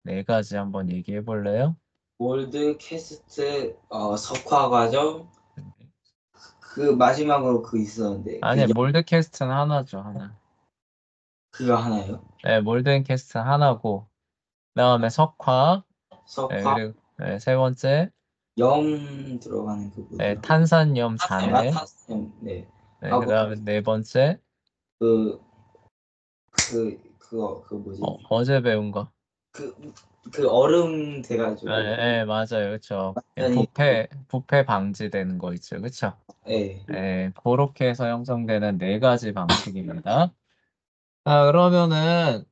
네 가지 한번 얘기해 볼래요? 몰드, 캐스트, 석화 과정, 그 마지막으로 그 있었는데 아니, 몰드 캐스트는 하나죠, 하나. 그거 하나요? 네, 몰드 앤 캐스트 하나고, 그다음에 석화, 네, 석화, 그리고 네, 세 번째, 염 들어가는 그 네, 뭐죠? 탄산염 아, 잔해, 탄산, 네. 네, 하고 그다음에 네 번째, 그 그거 뭐지? 어제 배운 거. 그 그 얼음 네, 돼가지고 네, 맞아요, 그렇죠. 완전히 부패 방지되는 거 있죠, 그렇죠? 예. 네, 그렇게 해서 형성되는 네 가지 방식입니다. 자, 그러면은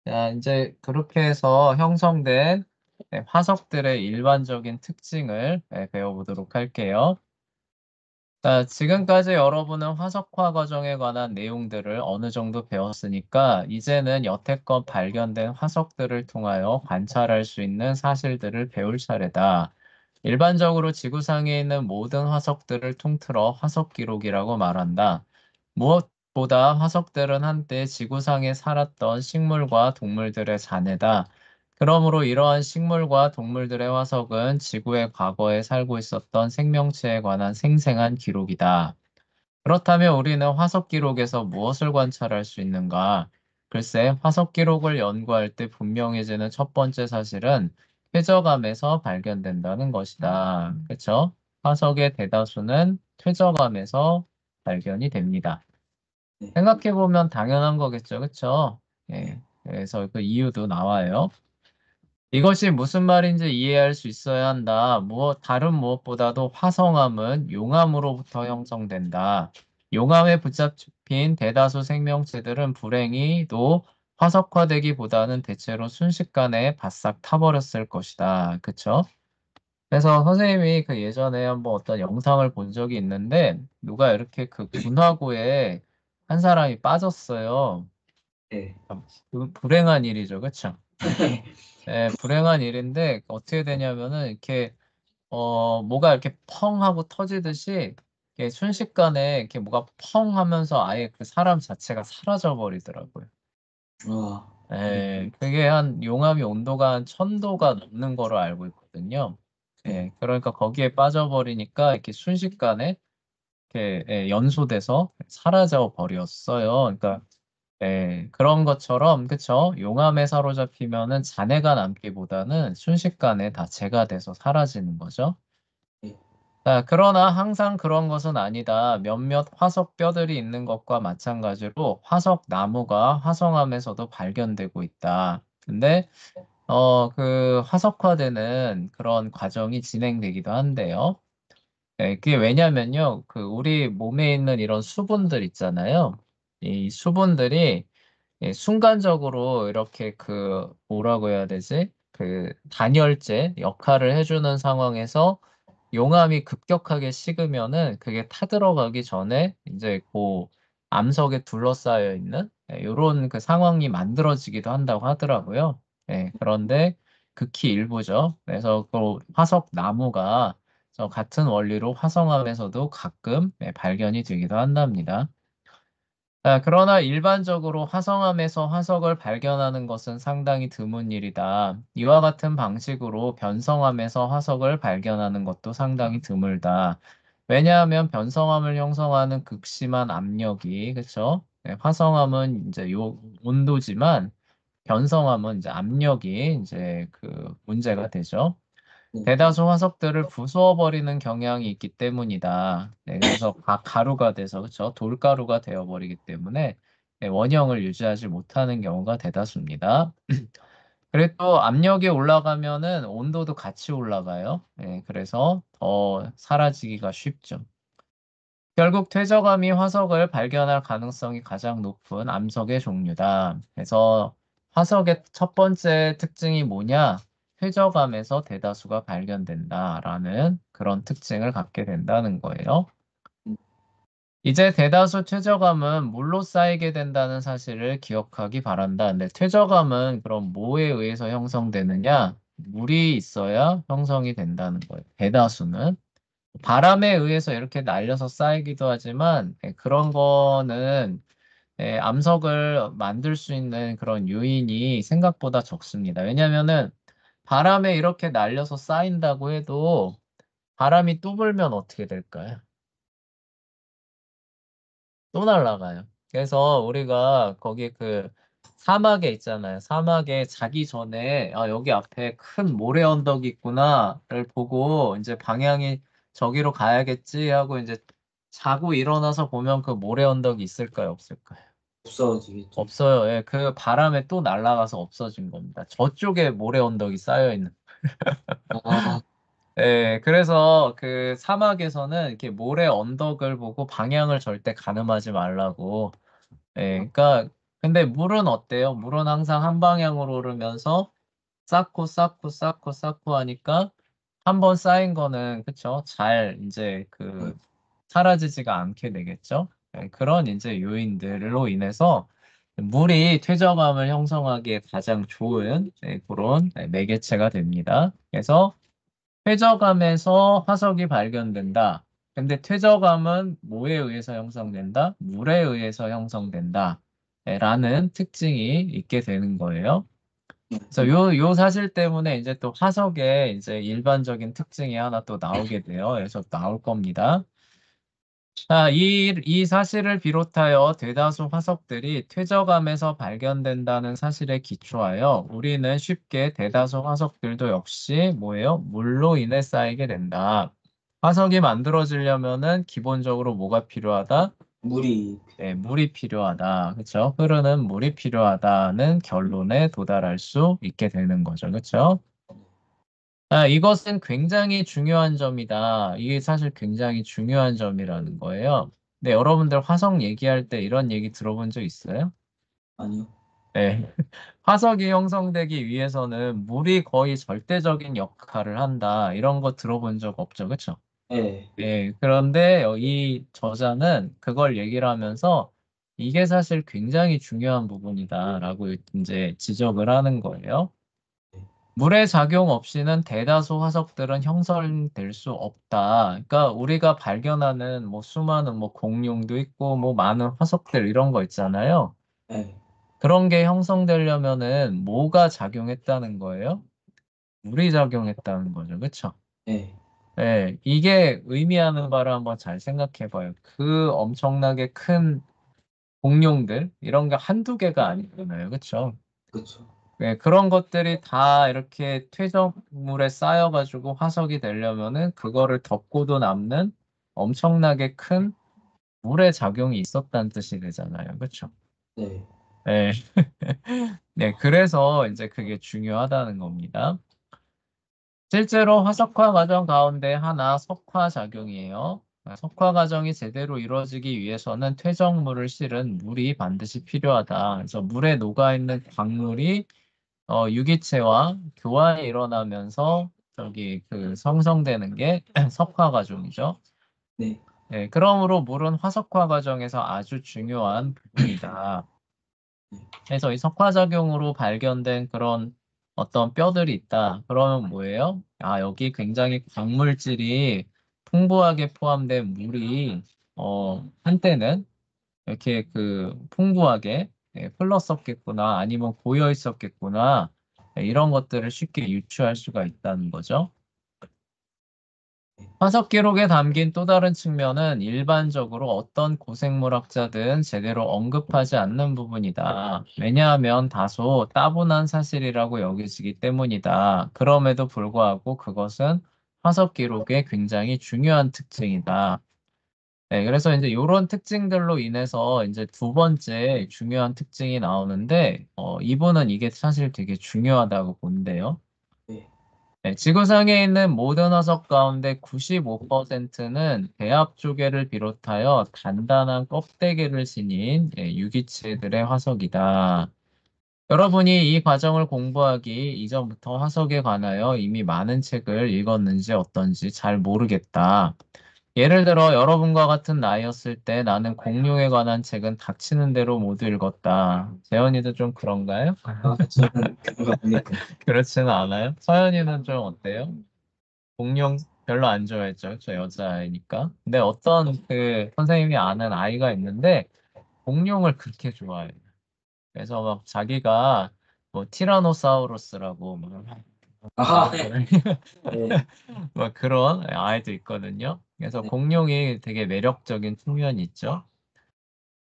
자, 이제 그렇게 해서 형성된 화석들의 일반적인 특징을 배워보도록 할게요. 자, 지금까지 여러분은 화석화 과정에 관한 내용들을 어느 정도 배웠으니까 이제는 여태껏 발견된 화석들을 통하여 관찰할 수 있는 사실들을 배울 차례다. 일반적으로 지구상에 있는 모든 화석들을 통틀어 화석 기록이라고 말한다. 무엇보다 화석들은 한때 지구상에 살았던 식물과 동물들의 잔해다. 그러므로 이러한 식물과 동물들의 화석은 지구의 과거에 살고 있었던 생명체에 관한 생생한 기록이다. 그렇다면 우리는 화석 기록에서 무엇을 관찰할 수 있는가? 글쎄, 화석 기록을 연구할 때 분명해지는 첫 번째 사실은 퇴적암에서 발견된다는 것이다. 그렇죠? 화석의 대다수는 퇴적암에서 발견이 됩니다. 네. 생각해보면 당연한 거겠죠. 그렇죠? 네. 예. 그래서 그 이유도 나와요. 이것이 무슨 말인지 이해할 수 있어야 한다. 다른 무엇보다도 화성암은 용암으로부터 형성된다. 용암에 붙잡힌 대다수 생명체들은 불행히도 화석화되기보다는 대체로 순식간에 바싹 타버렸을 것이다. 그쵸? 그래서 선생님이 그 예전에 한번 어떤 영상을 본 적이 있는데, 누가 이렇게 그 분화구에 한 사람이 빠졌어요. 네. 참, 불행한 일이죠. 그쵸? 예, 불행한 일인데 어떻게 되냐면은 이렇게 뭐가 이렇게 펑 하고 터지듯이 이렇게 순식간에 이렇게 뭐가 펑 하면서 아예 그 사람 자체가 사라져 버리더라고요. 아, 예, 그게 한 용암이 온도가 한 1000도가 넘는 거로 알고 있거든요. 네. 예, 그러니까 거기에 빠져버리니까 이렇게 순식간에 이렇게 연소돼서 사라져 버렸어요. 그러니까 그런 것처럼, 그쵸? 용암에 사로잡히면은 잔해가 남기보다는 순식간에 다 재가 돼서 사라지는 거죠. 네. 자, 그러나 항상 그런 것은 아니다. 몇몇 화석 뼈들이 있는 것과 마찬가지로 화석 나무가 화성암에서도 발견되고 있다. 근데, 그 화석화되는 그런 과정이 진행되기도 한데요. 그게 왜냐면요. 그 우리 몸에 있는 이런 수분들 있잖아요. 이 수분들이 순간적으로 이렇게 그 뭐라고 해야 되지? 그 단열재 역할을 해주는 상황에서 용암이 급격하게 식으면은 그게 타들어가기 전에 이제 그 암석에 둘러싸여 있는 이런 그 상황이 만들어지기도 한다고 하더라고요. 그런데 극히 일부죠. 그래서 그 화석 나무가 저 같은 원리로 화성암에서도 가끔 발견이 되기도 한답니다. 그러나 일반적으로 화성암에서 화석을 발견하는 것은 상당히 드문 일이다. 이와 같은 방식으로 변성암에서 화석을 발견하는 것도 상당히 드물다. 왜냐하면 변성암을 형성하는 극심한 압력이, 그쵸? 화성암은 이제 요 온도지만 변성암은 이제 압력이 이제 그 문제가 되죠. 네. 대다수 화석들을 부수어버리는 경향이 있기 때문이다. 그래서 가루가 돼서 그렇죠? 돌가루가 되어버리기 때문에 원형을 유지하지 못하는 경우가 대다수입니다. 그리고 또 압력이 올라가면은 온도도 같이 올라가요. 그래서 더 사라지기가 쉽죠. 결국 퇴적암이 화석을 발견할 가능성이 가장 높은 암석의 종류다. 그래서 화석의 첫 번째 특징이 뭐냐? 퇴적암에서 대다수가 발견된다라는 그런 특징을 갖게 된다는 거예요. 이제 대다수 퇴적암은 물로 쌓이게 된다는 사실을 기억하기 바란다. 근데 퇴적암은 그럼 뭐에 의해서 형성되느냐? 물이 있어야 형성이 된다는 거예요. 대다수는. 바람에 의해서 이렇게 날려서 쌓이기도 하지만 그런 거는 암석을 만들 수 있는 그런 요인이 생각보다 적습니다. 왜냐면은 바람에 이렇게 날려서 쌓인다고 해도 바람이 또 불면 어떻게 될까요? 또 날아가요. 그래서 우리가 거기 그 사막에 있잖아요. 사막에 자기 전에 아, 여기 앞에 큰 모래 언덕이 있구나를 보고 이제 방향이 저기로 가야겠지 하고 이제 자고 일어나서 보면 그 모래 언덕이 있을까요? 없을까요? 없어지겠죠. 없어요. 예, 그 바람에 또 날아가서 없어진 겁니다. 저쪽에 모래 언덕이 쌓여 있는. 아, 예, 그래서 그 사막에서는 이렇게 모래 언덕을 보고 방향을 절대 가늠하지 말라고. 예, 그러니까 근데 물은 어때요? 물은 항상 한 방향으로 오르면서 쌓고 쌓고 쌓고 쌓고 하니까 한 번 쌓인 거는 그쵸? 잘 이제 네. 그 사라지지가 않게 되겠죠? 예, 그런 이제 요인들로 인해서 물이 퇴적암을 형성하기에 가장 좋은 그런 매개체가 됩니다. 그래서 퇴적암에서 화석이 발견된다. 근데 퇴적암은 뭐에 의해서 형성된다? 물에 의해서 형성된다. 라는 특징이 있게 되는 거예요. 네. 그래서 요 사실 때문에 이제 또 화석의 이제 일반적인 특징이 하나 또 나오게 돼요. 그래서 나올 겁니다. 자, 이 사실을 비롯하여 대다수 화석들이 퇴적암에서 발견된다는 사실에 기초하여 우리는 쉽게 대다수 화석들도 역시 뭐예요? 물로 인해 쌓이게 된다. 화석이 만들어지려면은 기본적으로 뭐가 필요하다? 물이 네, 물이 필요하다. 그렇죠? 흐르는 물이 필요하다는 결론에 도달할 수 있게 되는 거죠. 그렇죠? 아, 이것은 굉장히 중요한 점이다. 이게 사실 굉장히 중요한 점이라는 거예요. 네, 여러분들 화성 얘기할 때 이런 얘기 들어본 적 있어요? 아니요. 네. 화석이 형성되기 위해서는 물이 거의 절대적인 역할을 한다. 이런 거 들어본 적 없죠. 그렇죠? 네. 네. 그런데 이 저자는 그걸 얘기를 하면서 이게 사실 굉장히 중요한 부분이다라고 이제 지적을 하는 거예요. 물의 작용 없이는 대다수 화석들은 형성될 수 없다. 그러니까 우리가 발견하는 뭐 수많은 뭐 공룡도 있고 뭐 많은 화석들 이런 거 있잖아요. 네. 그런 게 형성되려면은 뭐가 작용했다는 거예요? 물이 작용했다는 거죠. 그렇죠? 네. 네, 이게 의미하는 바를 한번 잘 생각해 봐요. 그 엄청나게 큰 공룡들 이런 게 한두 개가 아니잖아요. 그렇죠? 그렇죠. 네, 그런 것들이 다 이렇게 퇴적물에 쌓여가지고 화석이 되려면은 그거를 덮고도 남는 엄청나게 큰 물의 작용이 있었다는 뜻이 되잖아요. 그렇죠? 네. 네. 네, 그래서 이제 그게 중요하다는 겁니다. 실제로 화석화 과정 가운데 하나 석화 작용이에요. 석화 과정이 제대로 이루어지기 위해서는 퇴적물을 실은 물이 반드시 필요하다. 그래서 물에 녹아있는 광물이 유기체와 교환이 일어나면서 저기 그 성성되는 게 석화 과정이죠. 네. 네, 그러므로 물은 화석화 과정에서 아주 중요한 부분이다. 네. 그래서 이 석화작용으로 발견된 그런 어떤 뼈들이 있다. 그러면 뭐예요? 아, 여기 굉장히 광물질이 풍부하게 포함된 물이 한때는 이렇게 그 풍부하게 흘렀었겠구나, 아니면 고여 있었겠구나, 이런 것들을 쉽게 유추할 수가 있다는 거죠. 화석 기록에 담긴 또 다른 측면은 일반적으로 어떤 고생물학자든 제대로 언급하지 않는 부분이다. 왜냐하면 다소 따분한 사실이라고 여겨지기 때문이다. 그럼에도 불구하고 그것은 화석 기록의 굉장히 중요한 특징이다. 네, 그래서 이제 이런 특징들로 인해서 이제 두 번째 중요한 특징이 나오는데, 이분은 이게 사실 되게 중요하다고 본대요. 네. 네, 지구상에 있는 모든 화석 가운데 95%는 대합 조개를 비롯하여 단단한 껍데기를 지닌 유기체들의 화석이다. 여러분이 이 과정을 공부하기 이전부터 화석에 관하여 이미 많은 책을 읽었는지 어떤지 잘 모르겠다. 예를 들어 여러분과 같은 나이였을 때 나는 공룡에 관한 책은 닥치는 대로 모두 읽었다. 재현이도 좀 그런가요? 아, 저는 그런 거 아니고. 그렇지는 않아요. 서연이는 좀 어때요? 공룡 별로 안 좋아했죠. 저 여자아이니까. 근데 어떤 그 선생님이 아는 아이가 있는데 공룡을 그렇게 좋아해요. 그래서 막 자기가 뭐 티라노사우루스라고 아, 네. 네. 막 그런 아이도 있거든요. 그래서 네. 공룡이 되게 매력적인 측면이 있죠.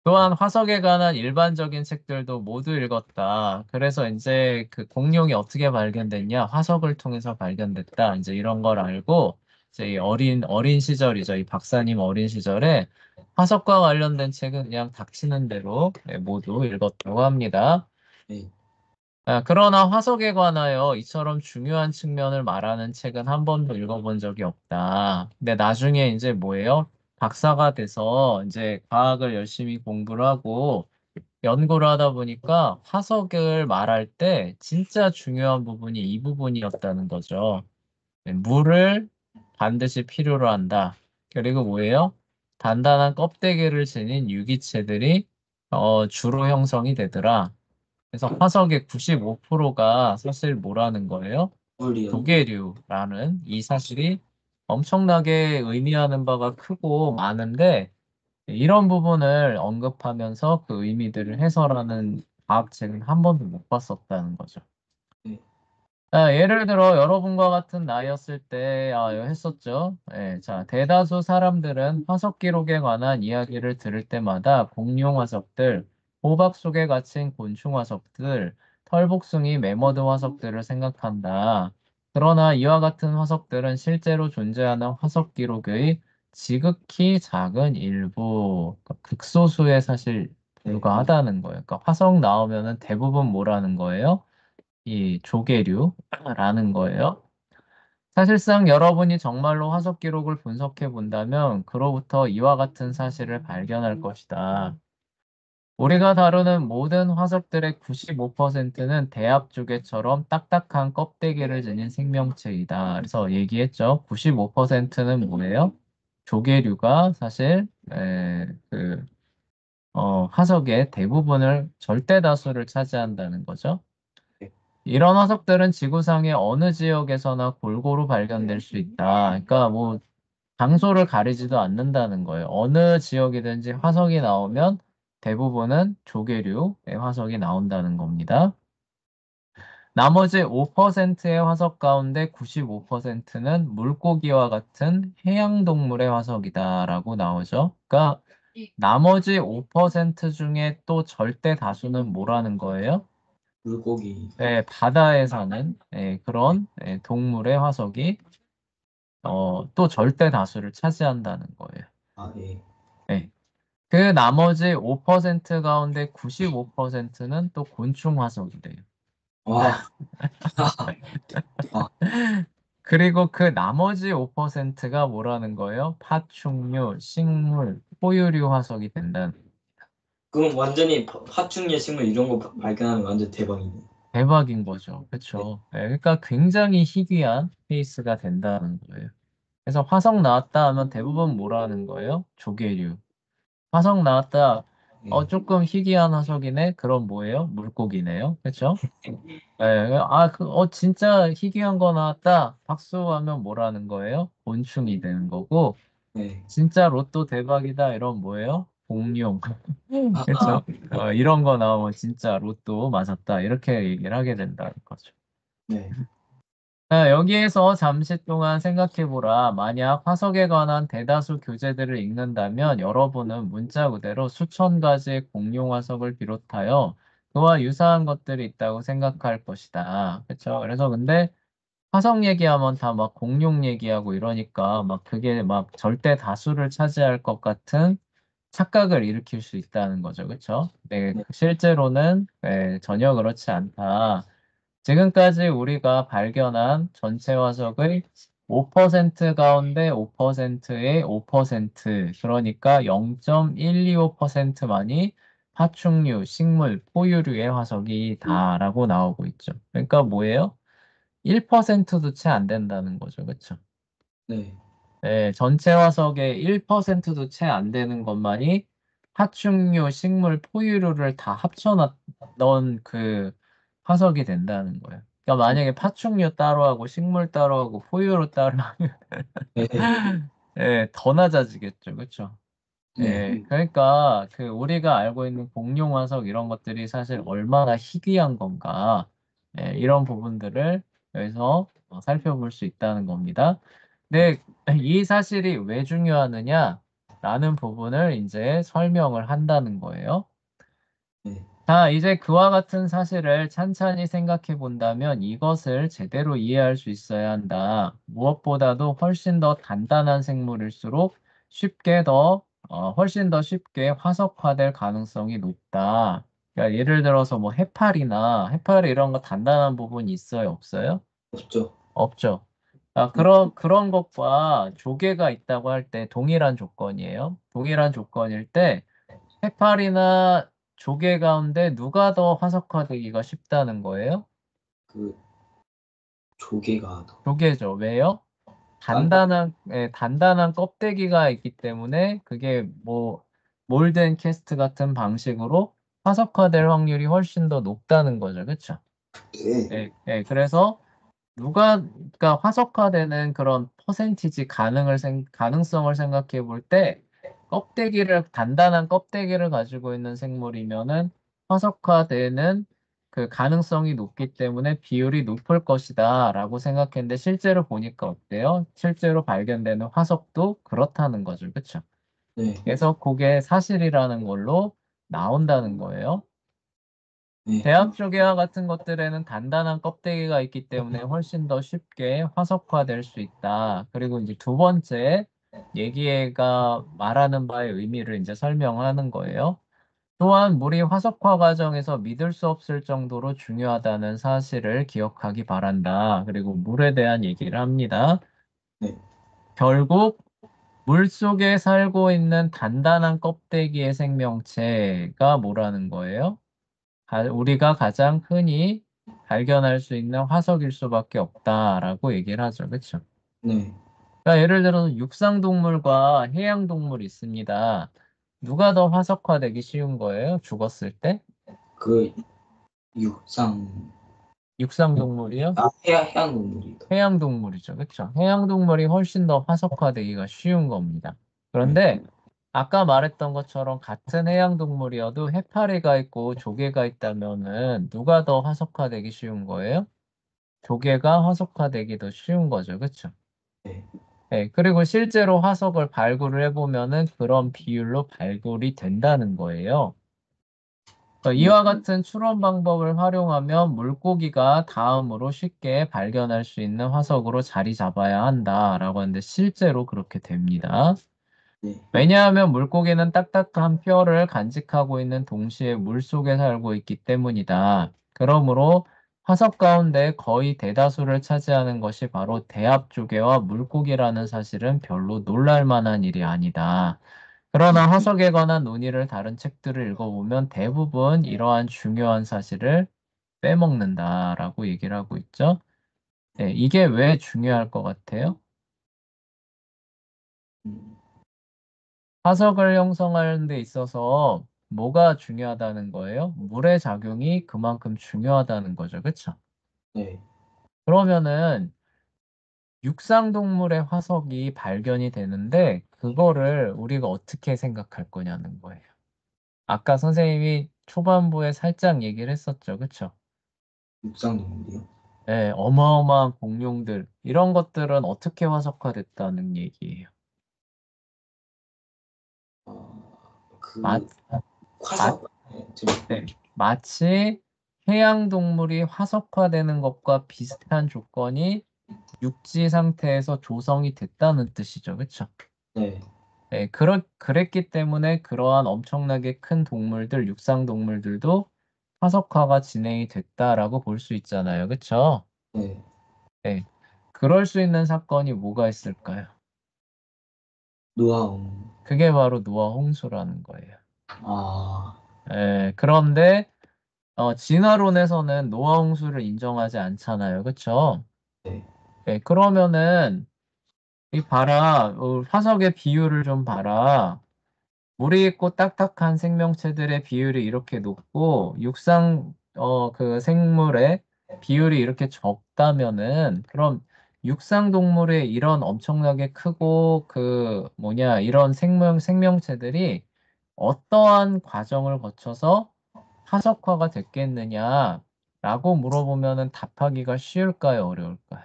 또한 화석에 관한 일반적인 책들도 모두 읽었다. 그래서 이제 그 공룡이 어떻게 발견됐냐? 화석을 통해서 발견됐다. 이제 이런 걸 알고 이제 이 어린 시절이죠. 이 박사님 어린 시절에 화석과 관련된 책은 그냥 닥치는 대로 모두 읽었다고 합니다. 네. 그러나 화석에 관하여 이처럼 중요한 측면을 말하는 책은 한 번도 읽어본 적이 없다. 근데 나중에 이제 뭐예요? 박사가 돼서 이제 과학을 열심히 공부를 하고 연구를 하다 보니까 화석을 말할 때 진짜 중요한 부분이 이 부분이었다는 거죠. 네, 물을 반드시 필요로 한다. 그리고 뭐예요? 단단한 껍데기를 지닌 유기체들이 주로 형성이 되더라. 그래서 화석의 95%가 사실 뭐라는 거예요? 물이요. 조개류라는 이 사실이 엄청나게 의미하는 바가 크고 많은데 이런 부분을 언급하면서 그 의미들을 해설하는 과학책은 한 번도 못 봤었다는 거죠. 네. 예를 들어 여러분과 같은 나이였을 때 이거 했었죠. 자, 대다수 사람들은 화석 기록에 관한 이야기를 들을 때마다 공룡 화석들, 호박 속에 갇힌 곤충 화석들, 털복숭이 매머드 화석들을 생각한다. 그러나 이와 같은 화석들은 실제로 존재하는 화석 기록의 지극히 작은 일부, 그러니까 극소수에 사실 네. 불과하다는 거예요. 그러니까 화석 나오면은 대부분 뭐라는 거예요? 이 조개류라는 거예요. 사실상 여러분이 정말로 화석 기록을 분석해 본다면 그로부터 이와 같은 사실을 발견할 것이다. 우리가 다루는 모든 화석들의 95%는 대합 조개처럼 딱딱한 껍데기를 지닌 생명체이다. 그래서 얘기했죠. 95%는 뭐예요? 조개류가 사실 화석의 대부분을 절대 다수를 차지한다는 거죠. 네. 이런 화석들은 지구상의 어느 지역에서나 골고루 발견될 수 있다. 그러니까 뭐 장소를 가리지도 않는다는 거예요. 어느 지역이든지 화석이 나오면 대부분은 조개류의 화석이 나온다는 겁니다. 나머지 5%의 화석 가운데 95%는 물고기와 같은 해양동물의 화석이다라고 나오죠. 그러니까 나머지 5% 중에 또 절대 다수는 뭐라는 거예요? 물고기. 바다에 사는 그런 동물의 화석이 또 절대 다수를 차지한다는 거예요. 아, 예. 예. 그 나머지 5% 가운데 95%는 또 곤충 화석이래요. 와. 아, 그리고 그 나머지 5%가 뭐라는 거예요? 파충류, 식물, 포유류 화석이 된다는 그럼 완전히 파충류 식물 이런 거 발견하면 완전 대박이네. 대박인 거죠. 네. 그렇죠. 그러니까 굉장히 희귀한 케이스가 된다는 거예요. 그래서 화석 나왔다 하면 대부분 뭐라는 거예요? 조개류. 화석 나왔다. 네. 조금 희귀한 화석이네. 그럼 뭐예요? 물고기네요. 그렇죠? 진짜 희귀한 거 나왔다. 박수 하면 뭐라는 거예요? 곤충이 되는 거고, 네. 진짜 로또 대박이다. 이런 뭐예요? 공룡. 아, 그렇죠? 이런 거 나오면 진짜 로또 맞았다. 이렇게 얘기를 하게 된다는 거죠. 네. 여기에서 잠시 동안 생각해보라. 만약 화석에 관한 대다수 교재들을 읽는다면 여러분은 문자 그대로 수천 가지의 공룡 화석을 비롯하여 그와 유사한 것들이 있다고 생각할 것이다. 그렇죠? 그래서 근데 화석 얘기하면 다 막 공룡 얘기하고 이러니까 막 그게 막 절대 다수를 차지할 것 같은 착각을 일으킬 수 있다는 거죠. 그렇죠? 네, 네. 실제로는 전혀 그렇지 않다. 지금까지 우리가 발견한 전체 화석의 5% 가운데 5%의 5%, 그러니까 0.125%만이 파충류, 식물, 포유류의 화석이다라고 나오고 있죠. 그러니까 뭐예요? 1%도 채 안 된다는 거죠. 그렇죠? 네. 네, 전체 화석의 1%도 채 안 되는 것만이 파충류, 식물, 포유류를 다 합쳐넣은 그 화석이 된다는 거예요. 그러니까 만약에 파충류 따로 하고 식물 따로 하고 포유류 따로 하면 네. 더 낮아지겠죠. 그렇죠? 네. 그러니까 그 우리가 알고 있는 공룡 화석 이런 것들이 사실 얼마나 희귀한 건가, 이런 부분들을 여기서 살펴볼 수 있다는 겁니다. 근데 이 사실이 왜 중요하느냐라는 부분을 이제 설명을 한다는 거예요. 네. 자, 이제 그와 같은 사실을 찬찬히 생각해 본다면 이것을 제대로 이해할 수 있어야 한다. 무엇보다도 훨씬 더 단단한 생물일수록 훨씬 더 쉽게 화석화될 가능성이 높다. 그러니까 예를 들어서 뭐 해파리 이런 거 단단한 부분이 있어요, 없어요? 없죠. 없죠. 아, 네. 그런 것과 조개가 있다고 할 때 동일한 조건이에요. 동일한 조건일 때 해파리나 조개 가운데 누가 더 화석화되기가 쉽다는 거예요? 그 조개가 더 조개죠. 왜요? 단단. 단단한 껍데기가 있기 때문에 그게 뭐 몰든 캐스트 같은 방식으로 화석화될 확률이 훨씬 더 높다는 거죠. 그렇죠? 네. 그래서 그러니까 화석화되는 그런 가능성을 생각해 볼 때, 단단한 껍데기를 가지고 있는 생물이면은 화석화되는 그 가능성이 높기 때문에 비율이 높을 것이다 라고 생각했는데 실제로 보니까 어때요? 실제로 발견되는 화석도 그렇다는 거죠. 그쵸? 네. 그래서 그게 사실이라는 걸로 나온다는 거예요. 네. 대학 조개와 같은 것들에는 단단한 껍데기가 있기 때문에 훨씬 더 쉽게 화석화될 수 있다. 그리고 이제 두 번째 얘기가 말하는 바의 의미를 이제 설명하는 거예요. 또한 물이 화석화 과정에서 믿을 수 없을 정도로 중요하다는 사실을 기억하기 바란다. 그리고 물에 대한 얘기를 합니다. 네. 결국 물 속에 살고 있는 단단한 껍데기의 생명체가 뭐라는 거예요? 우리가 가장 흔히 발견할 수 있는 화석일 수밖에 없다라고 얘기를 하죠. 그렇죠? 네. 그러니까 예를 들어서 육상동물과 해양동물이 있습니다. 누가 더 화석화되기 쉬운 거예요? 죽었을 때? 그 육상 육상동물이요? 해양 동물이다. 해양동물이죠. 그렇죠? 해양동물이 훨씬 더 화석화되기가 쉬운 겁니다. 네. 그런데 아까 말했던 것처럼 같은 해양동물이어도 해파리가 있고 조개가 있다면은 누가 더 화석화되기 쉬운 거예요? 조개가 화석화되기 더 쉬운 거죠. 그렇죠? 네. 그리고 실제로 화석을 발굴을 해보면은 그런 비율로 발굴이 된다는 거예요. 네. 이와 같은 추론 방법을 활용하면 물고기가 다음으로 쉽게 발견할 수 있는 화석으로 자리 잡아야 한다라고 하는데 실제로 그렇게 됩니다. 네. 왜냐하면 물고기는 딱딱한 뼈를 간직하고 있는 동시에 물속에 살고 있기 때문이다. 그러므로 화석 가운데 거의 대다수를 차지하는 것이 바로 대합조개와 물고기라는 사실은 별로 놀랄 만한 일이 아니다. 그러나 화석에 관한 논의를 다른 책들을 읽어보면 대부분 이러한 중요한 사실을 빼먹는다라고 얘기를 하고 있죠. 이게 왜 중요할 것 같아요? 음, 화석을 형성하는 데 있어서 뭐가 중요하다는 거예요? 물의 작용이 그만큼 중요하다는 거죠. 그쵸? 네. 그러면은 육상동물의 화석이 발견이 되는데 그거를 우리가 어떻게 생각할 거냐는 거예요. 아까 선생님이 초반부에 살짝 얘기를 했었죠. 그쵸? 육상 동물이요. 어마어마한 공룡들, 이런 것들은 어떻게 화석화됐다는 얘기예요. 마, 그 마, 화석. 네. 네. 마치 해양동물이 화석화되는 것과 비슷한 조건이 육지 상태에서 조성이 됐다는 뜻이죠. 그쵸? 네. 그랬기 때문에 그러한 엄청나게 큰 동물들, 육상 동물들도 화석화가 진행이 됐다라고 볼 수 있잖아요. 그쵸? 네. 네. 그럴 수 있는 사건이 뭐가 있을까요? 노아옹. 그게 바로 노아 홍수라는 거예요. 아. 그런데 진화론에서는 노아 홍수를 인정하지 않잖아요. 그쵸? 네. 그러면은 이 봐라. 화석의 비율을 좀 봐라. 물이 있고 딱딱한 생명체들의 비율이 이렇게 높고 그 생물의 비율이 이렇게 적다면은 그럼 육상 동물의 이런 엄청나게 크고 이런 생명체들이 어떠한 과정을 거쳐서 화석화가 됐겠느냐라고 물어보면은 답하기가 쉬울까요, 어려울까요?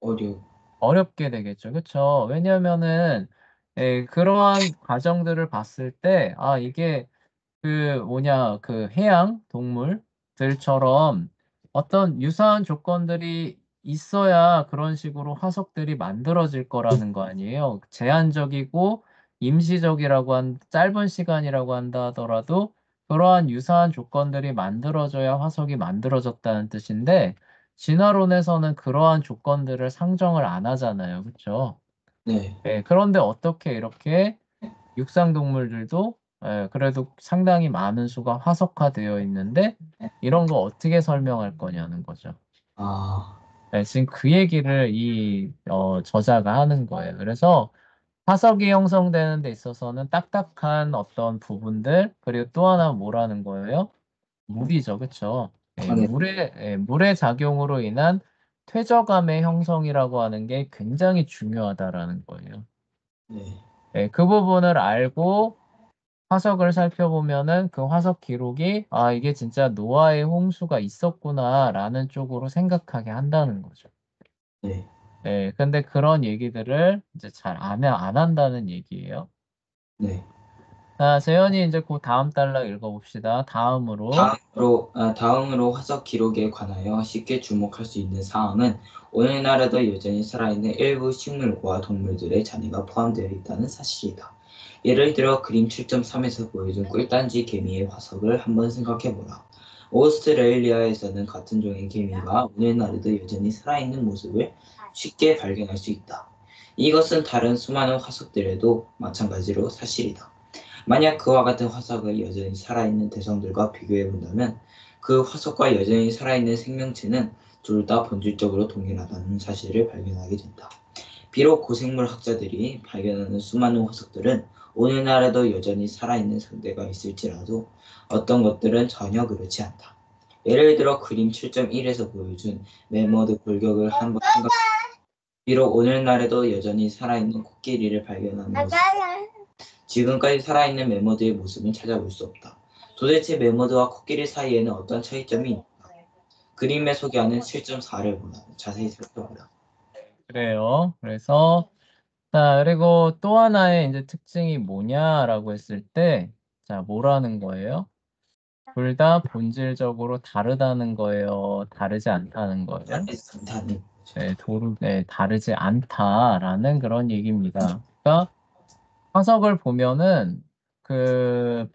어려워. 어렵게 되겠죠. 그쵸? 왜냐면은, 그러한 과정들을 봤을 때, 이게 해양 동물들처럼 어떤 유사한 조건들이 있어야 그런 식으로 화석들이 만들어질 거라는 거 아니에요. 제한적이고 짧은 시간이라고 한다 하더라도 그러한 유사한 조건들이 만들어져야 화석이 만들어졌다는 뜻인데, 진화론에서는 그러한 조건들을 상정을 안 하잖아요. 그쵸? 네. 그런데 어떻게 이렇게 육상 동물들도 그래도 상당히 많은 수가 화석화되어 있는데 이런 거 어떻게 설명할 거냐는 거죠. 아, 지금 그 얘기를 저자가 하는 거예요. 그래서 화석이 형성되는 데 있어서는 딱딱한 어떤 부분들, 그리고 또 하나 뭐라는 거예요? 물이죠. 그쵸? 네. 물의 작용으로 인한 퇴적암의 형성이라고 하는 게 굉장히 중요하다라는 거예요. 네. 그 부분을 알고 화석을 살펴보면은 그 화석 기록이 이게 진짜 노아의 홍수가 있었구나라는 쪽으로 생각하게 한다는 거죠. 네. 근데 그런 얘기들을 이제 잘 안 한다는 얘기예요. 네. 자, 재현이 이제 그 다음 달락 읽어봅시다. 다음으로. 다음으로 화석 기록에 관하여 쉽게 주목할 수 있는 사항은 오늘날에도 여전히 살아있는 일부 식물과 동물들의 잔해가 포함되어 있다는 사실이다. 예를 들어 그림 7.3에서 보여준 꿀단지 개미의 화석을 한번 생각해보라. 오스트레일리아에서는 같은 종의 개미가 오늘날에도 여전히 살아있는 모습을 쉽게 발견할 수 있다. 이것은 다른 수많은 화석들에도 마찬가지로 사실이다. 만약 그와 같은 화석을 여전히 살아있는 대성들과 비교해본다면 그 화석과 여전히 살아있는 생명체는 둘 다 본질적으로 동일하다는 사실을 발견하게 된다. 비록 고생물 학자들이 발견하는 수많은 화석들은 오늘날에도 여전히 살아있는 상대가 있을지라도 어떤 것들은 전혀 그렇지 않다. 예를 들어 그림 7.1에서 보여준 매머드 골격을 한번 생각. 비록 오늘날에도 여전히 살아있는 코끼리를 발견하는 것은 지금까지 살아있는 매머드의 모습은 찾아볼 수 없다. 도대체 매머드와 코끼리 사이에는 어떤 차이점이 있는가? 그림에 소개하는 7.4를 보라. 자세히 살펴보라. 그래요. 자, 그리고 또 하나의 이제 특징이 뭐냐라고 했을 때, 자, 뭐라는 거예요? 둘 다 본질적으로 다르다는 거예요. 다르지 않다는 거예요. 산타는 다르지 않다라는 그런 얘기입니다. 그러니까 화석을 보면은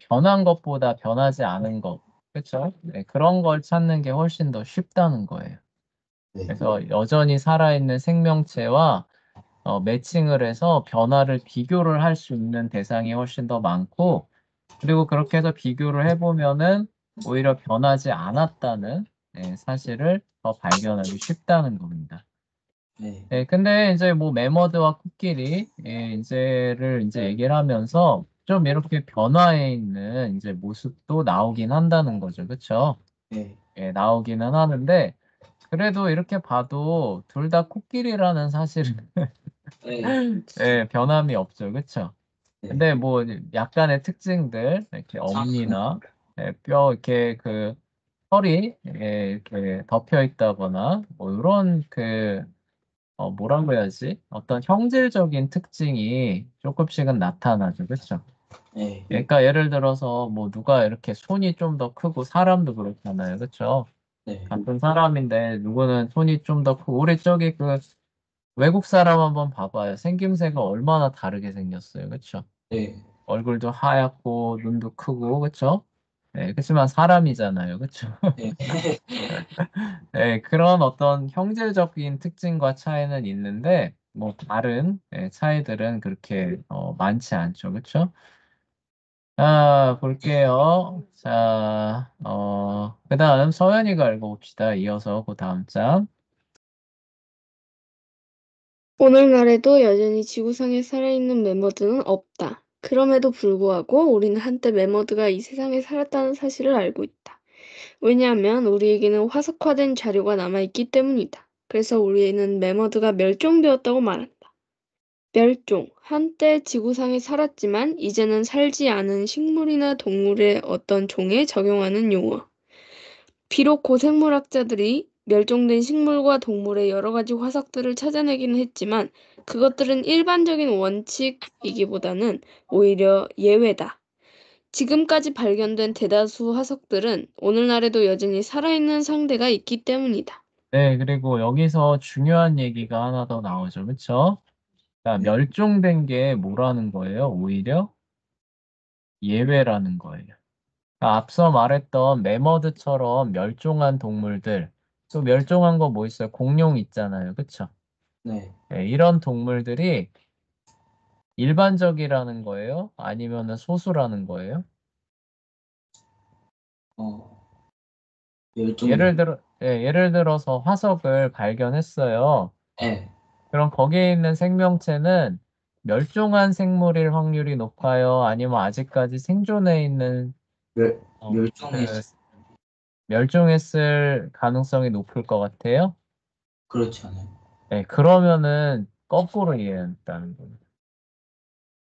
변한 것보다 변하지 않은 것, 그렇죠? 그런 걸 찾는 게 훨씬 더 쉽다는 거예요. 네. 그래서 여전히 살아있는 생명체와 매칭을 해서 변화를 비교를 할 수 있는 대상이 훨씬 더 많고, 그리고 그렇게 해서 비교를 해보면은 오히려 변하지 않았다는 사실을 더 발견하기 쉽다는 겁니다. 네. 근데 이제 뭐 매머드와 코끼리 이제 얘기를 하면서 좀 이렇게 변화해 있는 이제 모습도 나오긴 한다는 거죠. 그쵸? 네. 나오기는 하는데 그래도 이렇게 봐도 둘 다 코끼리라는 사실은 네. 변함이 없죠. 그쵸? 네. 근데 뭐 약간의 특징들 이렇게 상품. 엄니나 뼈 이렇게 털이 이렇게 덮여 있다거나 뭐 이런 뭐라고 해야지? 어떤 형질적인 특징이 조금씩은 나타나죠. 그쵸? 네. 그러니까 예를 들어서 뭐 누가 이렇게 손이 좀 더 크고 사람도 그렇잖아요. 그쵸? 네. 같은 사람인데 누구는 손이 좀 더 크고 우리 저기 외국 사람 한번 봐봐요. 생김새가 얼마나 다르게 생겼어요. 그쵸? 네. 얼굴도 하얗고 눈도 크고 그쵸? 그렇지만 사람이잖아요. 그쵸? 네. 그런 어떤 형질적인 특징과 차이는 있는데, 뭐, 다른 차이들은 그렇게 많지 않죠. 그쵸? 자, 볼게요. 자, 그 다음 서연이가 읽어봅시다. 이어서 그 다음 장. 오늘날에도 여전히 지구상에 살아있는 매머드는 없다. 그럼에도 불구하고 우리는 한때 매머드가 이 세상에 살았다는 사실을 알고 있다. 왜냐하면 우리에게는 화석화된 자료가 남아있기 때문이다. 그래서 우리는 매머드가 멸종되었다고 말한다. 멸종. 한때 지구상에 살았지만 이제는 살지 않은 식물이나 동물의 어떤 종에 적용하는 용어. 비록 고생물학자들이 멸종된 식물과 동물의 여러 가지 화석들을 찾아내기는 했지만 그것들은 일반적인 원칙이기보다는 오히려 예외다. 지금까지 발견된 대다수 화석들은 오늘날에도 여전히 살아있는 상대가 있기 때문이다. 네, 그리고 여기서 중요한 얘기가 하나 더 나오죠. 그쵸? 자, 네. 멸종된 게 뭐라는 거예요? 오히려 예외라는 거예요. 앞서 말했던 매머드처럼 멸종한 동물들, 또 멸종한 거 뭐 있어요? 공룡 있잖아요. 그쵸? 네. 네, 이런 동물들이 일반적이라는 거예요? 아니면은 소수라는 거예요? 멸종된. 예를 들어서 화석을 발견했어요. 네. 그럼 거기에 있는 생명체는 멸종한 생물일 확률이 높아요? 아니면 아직까지 생존해 있는 멸, 그 멸종했, 멸종했을 가능성이 높을 것 같아요? 그렇지 않아요? 네, 그러면은 거꾸로 이해한다는 거예요.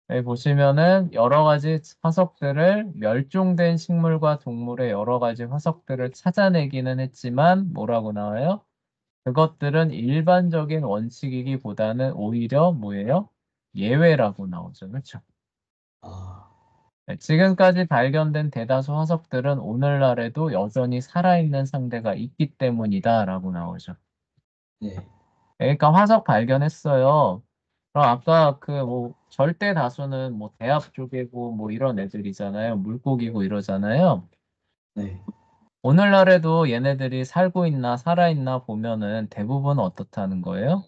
여기 보시면은 여러 가지 화석들을 멸종된 식물과 동물의 여러 가지 화석들을 찾아내기는 했지만 뭐라고 나와요? 그것들은 일반적인 원칙이기보다는 오히려 뭐예요? 예외라고 나오죠. 그렇죠? 아, 네, 지금까지 발견된 대다수 화석들은 오늘날에도 여전히 살아있는 상대가 있기 때문이다라고 나오죠. 네. 그러니까 화석 발견했어요. 그럼 아까 그 뭐 절대 다수는 뭐 대합 쪽이고 뭐 이런 애들이잖아요. 물고기고 이러잖아요. 네. 오늘날에도 얘네들이 살고 있나 살아있나 보면은 대부분 어떻다는 거예요?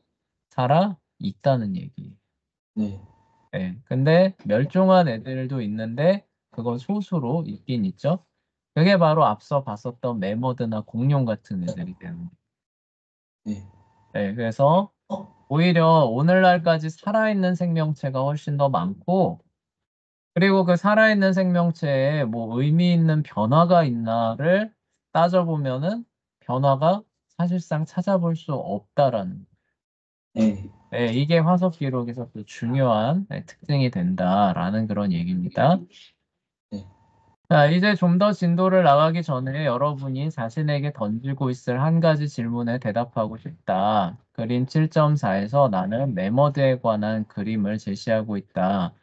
살아 있다는 얘기. 네. 네. 근데 멸종한 애들도 있는데 그건 소수로 있긴 있죠. 그게 바로 앞서 봤었던 매머드나 공룡 같은 애들이 때문에. 네. 네. 그래서 오히려 오늘날까지 살아있는 생명체가 훨씬 더 많고, 그리고 그 살아있는 생명체에 뭐 의미 있는 변화가 있나를 따져보면은 변화가 사실상 찾아볼 수 없다라는. 네. 네, 이게 화석 기록에서 또 중요한 특징이 된다라는 그런 얘기입니다. 네. 자, 이제 좀 더 진도를 나가기 전에 여러분이 자신에게 던지고 있을 한 가지 질문에 대답하고 싶다. 그림 7.4에서 나는 매머드에 관한 그림을 제시하고 있다.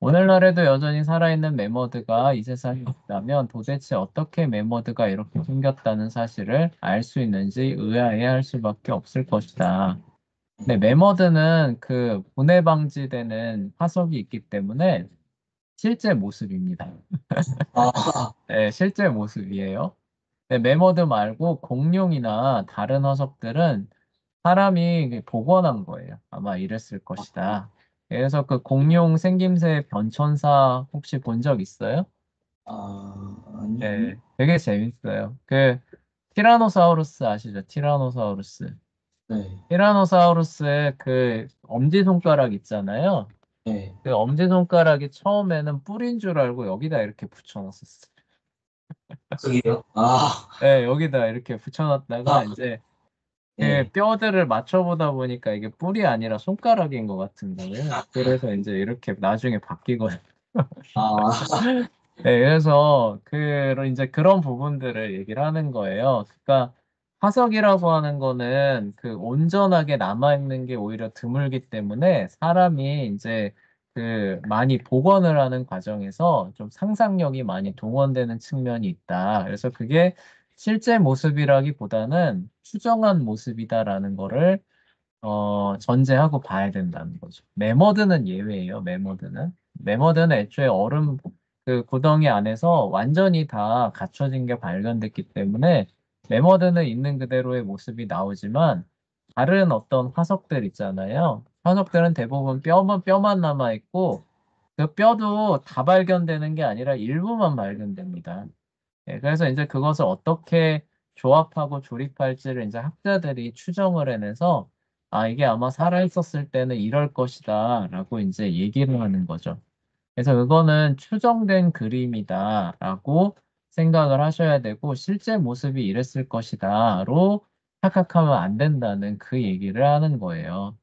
오늘날에도 여전히 살아있는 매머드가 이 세상에 있다면 도대체 어떻게 매머드가 이렇게 생겼다는 사실을 알 수 있는지 의아해할 수밖에 없을 것이다. 네, 매머드는 그 분해 방지되는 화석이 있기 때문에 실제 모습입니다. 아, 네, 실제 모습이에요. 네, 매머드 말고 공룡이나 다른 화석들은 사람이 복원한 거예요. 아마 이랬을 것이다. 그래서 그 공룡 생김새 변천사 혹시 본 적 있어요? 아니요. 네, 되게 재밌어요. 그 티라노사우루스 아시죠? 티라노사우루스. 네. 티라노사우루스의 그 엄지손가락 있잖아요. 네. 그 엄지손가락이 처음에는 뿔인 줄 알고 여기다 이렇게 붙여놨었어요. 그게요? 아, 네, 여기다 이렇게 붙여놨다가 이제 그 네. 뼈들을 맞춰보다 보니까 이게 뿔이 아니라 손가락인 것 같은 거예요. 그래서 이제 이렇게 나중에 바뀌거든요. 아, 네, 그래서 이제 그런 부분들을 얘기를 하는 거예요. 그러니까 화석이라고 하는 거는 그 온전하게 남아있는 게 오히려 드물기 때문에 사람이 이제 그 많이 복원을 하는 과정에서 좀 상상력이 많이 동원되는 측면이 있다. 그래서 그게 실제 모습이라기보다는 추정한 모습이다라는 거를 전제하고 봐야 된다는 거죠. 매머드는 예외예요, 매머드는. 매머드는 애초에 얼음 그 구덩이 안에서 완전히 다 갖춰진 게 발견됐기 때문에 매머드는 있는 그대로의 모습이 나오지만 다른 어떤 화석들 있잖아요. 화석들은 대부분 뼈만 남아있고 그 뼈도 다 발견되는 게 아니라 일부만 발견됩니다. 예, 그래서 이제 그것을 어떻게 조합하고 조립할지를 이제 학자들이 추정을 해내서 아, 이게 아마 살아있었을 때는 이럴 것이다 라고 이제 얘기를 하는 거죠. 그래서 그거는 추정된 그림이다 라고 생각을 하셔야 되고 실제 모습이 이랬을 것이다로 착각하면 안 된다는 그 얘기를 하는 거예요.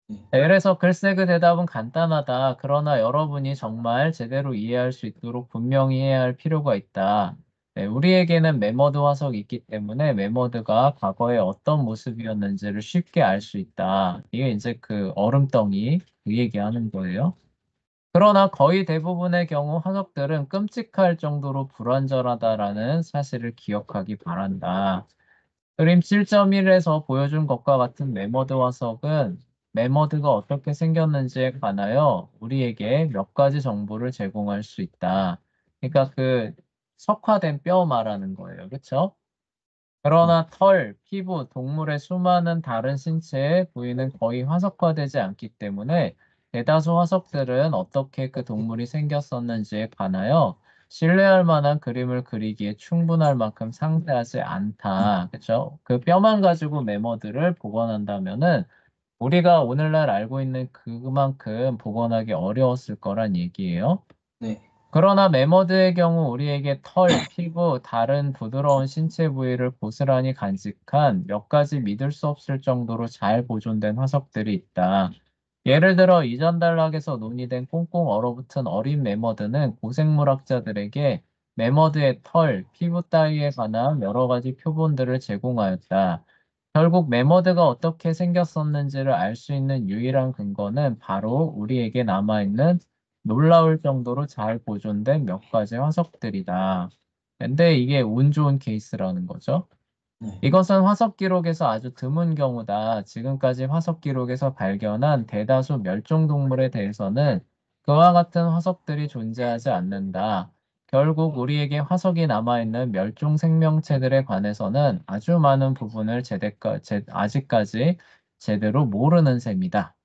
네. 네, 그래서 글쎄 그 대답은 간단하다. 그러나 여러분이 정말 제대로 이해할 수 있도록 분명히 해야 할 필요가 있다. 네, 우리에게는 매머드 화석이 있기 때문에 매머드가 과거에 어떤 모습이었는지를 쉽게 알 수 있다. 이게 이제 그 얼음덩이 그 얘기하는 거예요. 그러나 거의 대부분의 경우 화석들은 끔찍할 정도로 불완전하다라는 사실을 기억하기 바란다. 그림 7.1에서 보여준 것과 같은 매머드 화석은 매머드가 어떻게 생겼는지에 관하여 우리에게 몇 가지 정보를 제공할 수 있다. 그러니까 그 석화된 뼈 말하는 거예요. 그렇죠? 그러나 털, 피부, 동물의 수많은 다른 신체의 부위는 거의 화석화되지 않기 때문에 대다수 화석들은 어떻게 그 동물이 생겼었는지에 관하여 신뢰할 만한 그림을 그리기에 충분할 만큼 상세하지 않다. 그렇죠? 그 뼈만 가지고 메모들을 복원한다면은 우리가 오늘날 알고 있는 그만큼 복원하기 어려웠을 거란 얘기예요. 네. 그러나 매머드의 경우 우리에게 털, 피부, 다른 부드러운 신체 부위를 고스란히 간직한 몇 가지 믿을 수 없을 정도로 잘 보존된 화석들이 있다. 예를 들어 이전 단락에서 논의된 꽁꽁 얼어붙은 어린 매머드는 고생물학자들에게 매머드의 털, 피부 따위에 관한 여러 가지 표본들을 제공하였다. 결국 매머드가 어떻게 생겼었는지를 알 수 있는 유일한 근거는 바로 우리에게 남아있는 놀라울 정도로 잘 보존된 몇 가지 화석들이다. 근데 이게 운 좋은 케이스라는 거죠. 네. 이것은 화석 기록에서 아주 드문 경우다. 지금까지 화석 기록에서 발견한 대다수 멸종 동물에 대해서는 그와 같은 화석들이 존재하지 않는다. 결국 우리에게 화석이 남아있는 멸종 생명체들에 관해서는 아주 많은 부분을 아직까지 제대로 모르는 셈이다.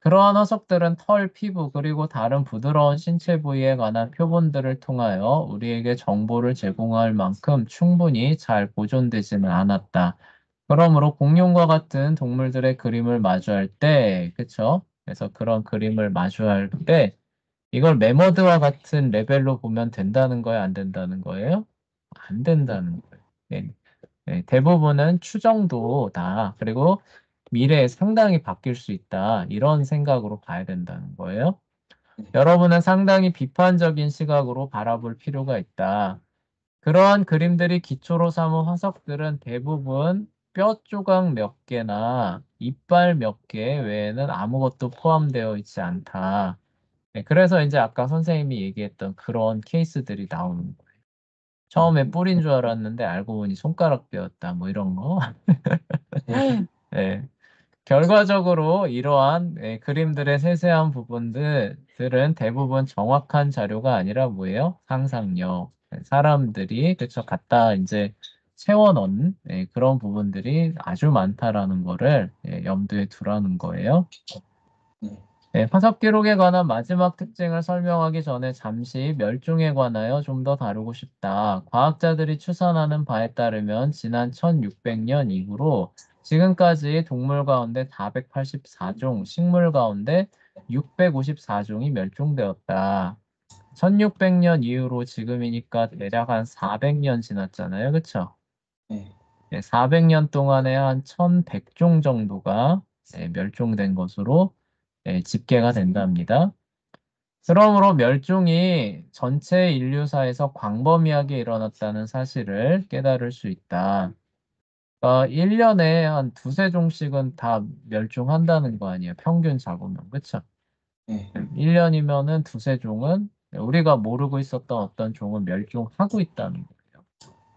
그러한 화석들은 털, 피부, 그리고 다른 부드러운 신체 부위에 관한 표본들을 통하여 우리에게 정보를 제공할 만큼 충분히 잘 보존되지는 않았다. 그러므로 공룡과 같은 동물들의 그림을 마주할 때, 그쵸? 그래서 그런 그림을 마주할 때, 이걸 매머드와 같은 레벨로 보면 된다는 거예요? 안 된다는 거예요? 안 된다는 거예요. 네. 네, 대부분은 추정도다. 그리고 미래에 상당히 바뀔 수 있다. 이런 생각으로 봐야 된다는 거예요. 여러분은 상당히 비판적인 시각으로 바라볼 필요가 있다. 그러한 그림들이 기초로 삼은 화석들은 대부분 뼈 조각 몇 개나 이빨 몇 개 외에는 아무것도 포함되어 있지 않다. 네, 그래서 이제 아까 선생님이 얘기했던 그런 케이스들이 나오는 거예요. 처음에 뿔인 줄 알았는데 알고 보니 손가락 뼈였다. 뭐 이런 거. 네. 결과적으로 이러한 그림들의 세세한 부분들은 대부분 정확한 자료가 아니라 뭐예요? 상상력. 사람들이 그쵸 갖다 이제 채워넣은 그런 부분들이 아주 많다라는 거를 염두에 두라는 거예요. 네. 화석 기록에 관한 마지막 특징을 설명하기 전에 잠시 멸종에 관하여 좀 더 다루고 싶다. 과학자들이 추산하는 바에 따르면 지난 1600년 이후로 지금까지 동물 가운데 484종, 식물 가운데 654종이 멸종되었다. 1600년 이후로 지금이니까 대략 한 400년 지났잖아요. 그쵸? 네. 400년 동안에 한 1100종 정도가 멸종된 것으로 집계가 된답니다. 그러므로 멸종이 전체 인류사에서 광범위하게 일어났다는 사실을 깨달을 수 있다. 1년에 한 두세 종씩은 다 멸종한다는 거 아니에요. 평균 잡으면. 그쵸? 네. 1년이면은 두세 종은 우리가 모르고 있었던 어떤 종은 멸종하고 있다는 거예요.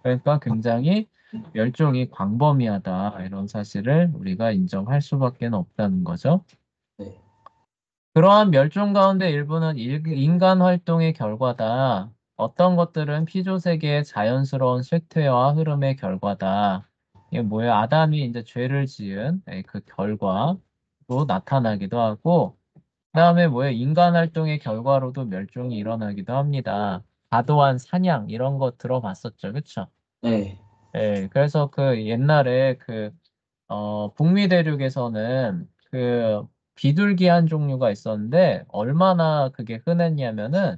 그러니까 굉장히 멸종이 광범위하다. 이런 사실을 우리가 인정할 수밖에 없다는 거죠. 네. 그러한 멸종 가운데 일부는 인간 활동의 결과다. 어떤 것들은 피조 세계의 자연스러운 쇠퇴와 흐름의 결과다. 이게 뭐예요? 아담이 이제 죄를 지은 그 결과로 나타나기도 하고, 그다음에 뭐예요? 인간 활동의 결과로도 멸종이 일어나기도 합니다. 과도한 사냥 이런 거 들어봤었죠, 그렇죠? 네. 그래서 그 옛날에 북미 대륙에서는 그 비둘기 한 종류가 있었는데 얼마나 그게 흔했냐면은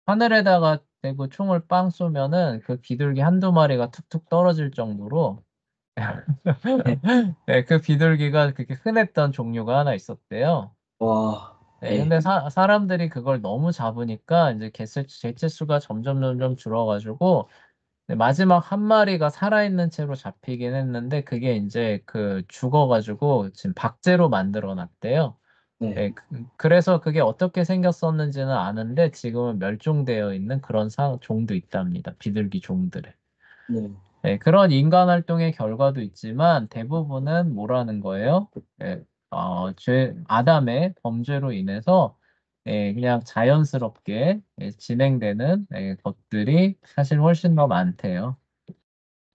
하늘에다가 대고 총을 빵 쏘면은 그 비둘기 한두 마리가 툭툭 떨어질 정도로 네, 그 비둘기가 그렇게 흔했던 종류가 하나 있었대요. 와, 네, 네, 근데 사람들이 그걸 너무 잡으니까 이제 개체수가 점점 줄어가지고 네, 마지막 한 마리가 살아있는 채로 잡히긴 했는데 그게 이제 그 죽어가지고 지금 박제로 만들어 놨대요. 네, 네, 그래서 그게 어떻게 생겼었는지는 아는데 지금은 멸종되어 있는 그런 종도 있답니다. 비둘기 종들에. 네, 네, 그런 인간 활동의 결과도 있지만 대부분은 뭐라는 거예요? 네, 아담의 범죄로 인해서 그냥 자연스럽게 진행되는 것들이 사실 훨씬 더 많대요.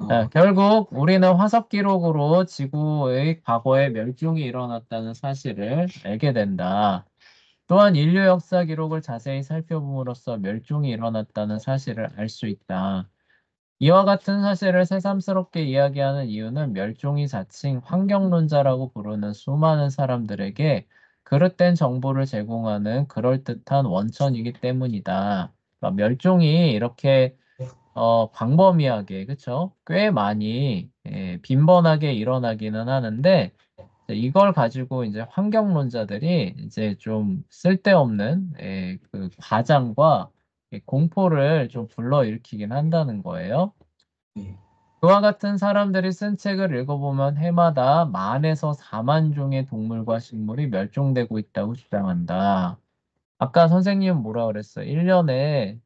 아, 결국 우리는 화석 기록으로 지구의 과거에 멸종이 일어났다는 사실을 알게 된다. 또한 인류 역사 기록을 자세히 살펴봄으로써 멸종이 일어났다는 사실을 알 수 있다. 이와 같은 사실을 새삼스럽게 이야기하는 이유는 멸종이 자칭 환경론자라고 부르는 수많은 사람들에게 그릇된 정보를 제공하는 그럴듯한 원천이기 때문이다. 그러니까 멸종이 이렇게 광범위하게, 그쵸? 꽤 많이, 빈번하게 일어나기는 하는데, 이걸 가지고 이제 환경론자들이 이제 좀 쓸데없는, 그 과장과 공포를 좀 불러일으키긴 한다는 거예요. 네, 그와 같은 사람들이 쓴 책을 읽어보면 해마다 만에서 4만 종의 동물과 식물이 멸종되고 있다고 주장한다. 아까 선생님 뭐라 그랬어요? 1년에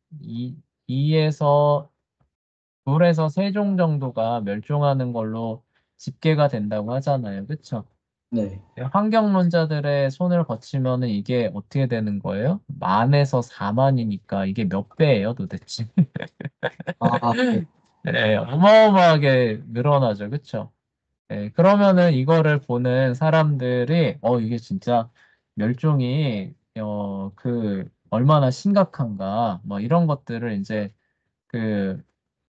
2에서 둘에서 세 종 정도가 멸종하는 걸로 집계가 된다고 하잖아요. 그쵸? 네. 환경론자들의 손을 거치면은 이게 어떻게 되는 거예요? 만에서 4만이니까 이게 몇 배예요, 도대체? 아, 네, 네, 어마어마하게 늘어나죠. 그쵸? 네, 그러면은 이거를 보는 사람들이, 이게 진짜 멸종이, 얼마나 심각한가, 뭐 이런 것들을 이제 그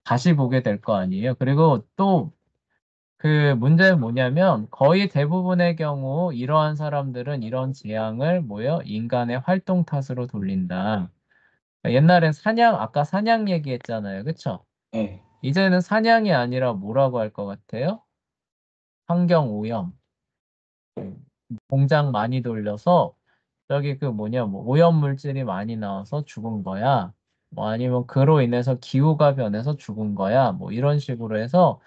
다시 보게 될 거 아니에요. 그리고 또 그 문제는 뭐냐면 거의 대부분의 경우 이러한 사람들은 이런 재앙을 뭐요? 인간의 활동 탓으로 돌린다. 옛날엔 아까 사냥 얘기했잖아요. 그쵸? 네, 이제는 사냥이 아니라 뭐라고 할 것 같아요? 환경 오염. 공장 많이 돌려서 저기 그 뭐냐, 뭐 오염 물질이 많이 나와서 죽은 거야. 뭐 아니면 그로 인해서 기후가 변해서 죽은 거야. 뭐 이런 식으로 해서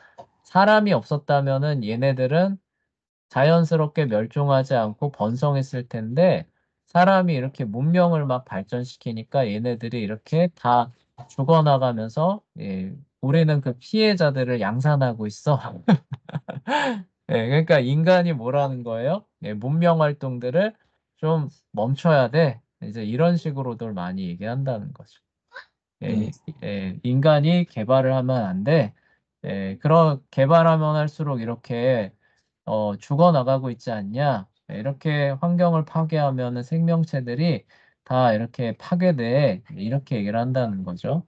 사람이 없었다면은 얘네들은 자연스럽게 멸종하지 않고 번성했을 텐데 사람이 이렇게 문명을 막 발전시키니까 얘네들이 이렇게 다 죽어나가면서 우리는 그 피해자들을 양산하고 있어. 그러니까 인간이 뭐라는 거예요? 문명 활동들을 좀 멈춰야 돼. 이제 이런 식으로들 많이 얘기한다는 거죠. 네, 인간이 개발을 하면 안 돼. 그런 개발하면 할수록 이렇게 죽어나가고 있지 않냐? 이렇게 환경을 파괴하면 생명체들이 다 이렇게 파괴돼. 이렇게 얘기를 한다는 거죠.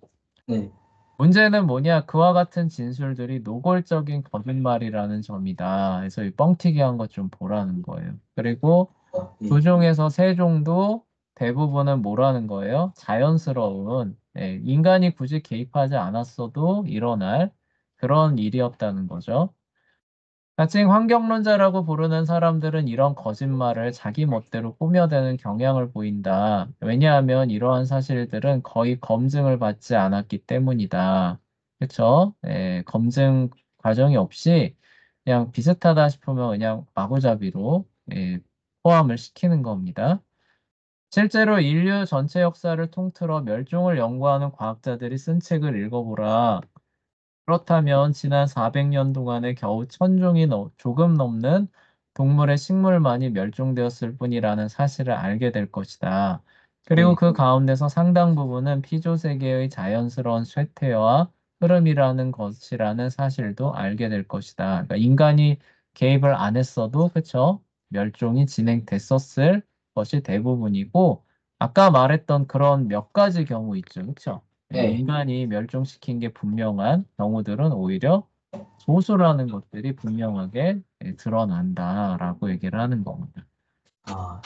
네. 문제는 뭐냐? 그와 같은 진술들이 노골적인 거짓말이라는 점이다. 그래서 이 뻥튀기 한 것 좀 보라는 거예요. 그리고 네, 두 종에서 세 종도 대부분은 뭐라는 거예요? 자연스러운, 인간이 굳이 개입하지 않았어도 일어날 그런 일이었다는 거죠. 자칭 환경론자라고 부르는 사람들은 이런 거짓말을 자기 멋대로 꾸며대는 경향을 보인다. 왜냐하면 이러한 사실들은 거의 검증을 받지 않았기 때문이다. 그쵸? 검증 과정이 없이 그냥 비슷하다 싶으면 그냥 마구잡이로 포함을 시키는 겁니다. 실제로 인류 전체 역사를 통틀어 멸종을 연구하는 과학자들이 쓴 책을 읽어보라. 그렇다면 지난 400년 동안에 겨우 1000종이 조금 넘는 동물의 식물만이 멸종되었을 뿐이라는 사실을 알게 될 것이다. 그리고 네, 그 가운데서 상당 부분은 피조세계의 자연스러운 쇠퇴와 흐름이라는 것이라는 사실도 알게 될 것이다. 그러니까 인간이 개입을 안 했어도 그쵸? 멸종이 진행됐었을 것이 대부분이고 아까 말했던 그런 몇 가지 경우 있죠. 그쵸? 네. 인간이 멸종시킨 게 분명한 경우들은 오히려 소수라는 것들이 분명하게 드러난다라고 얘기를 하는 겁니다. 아,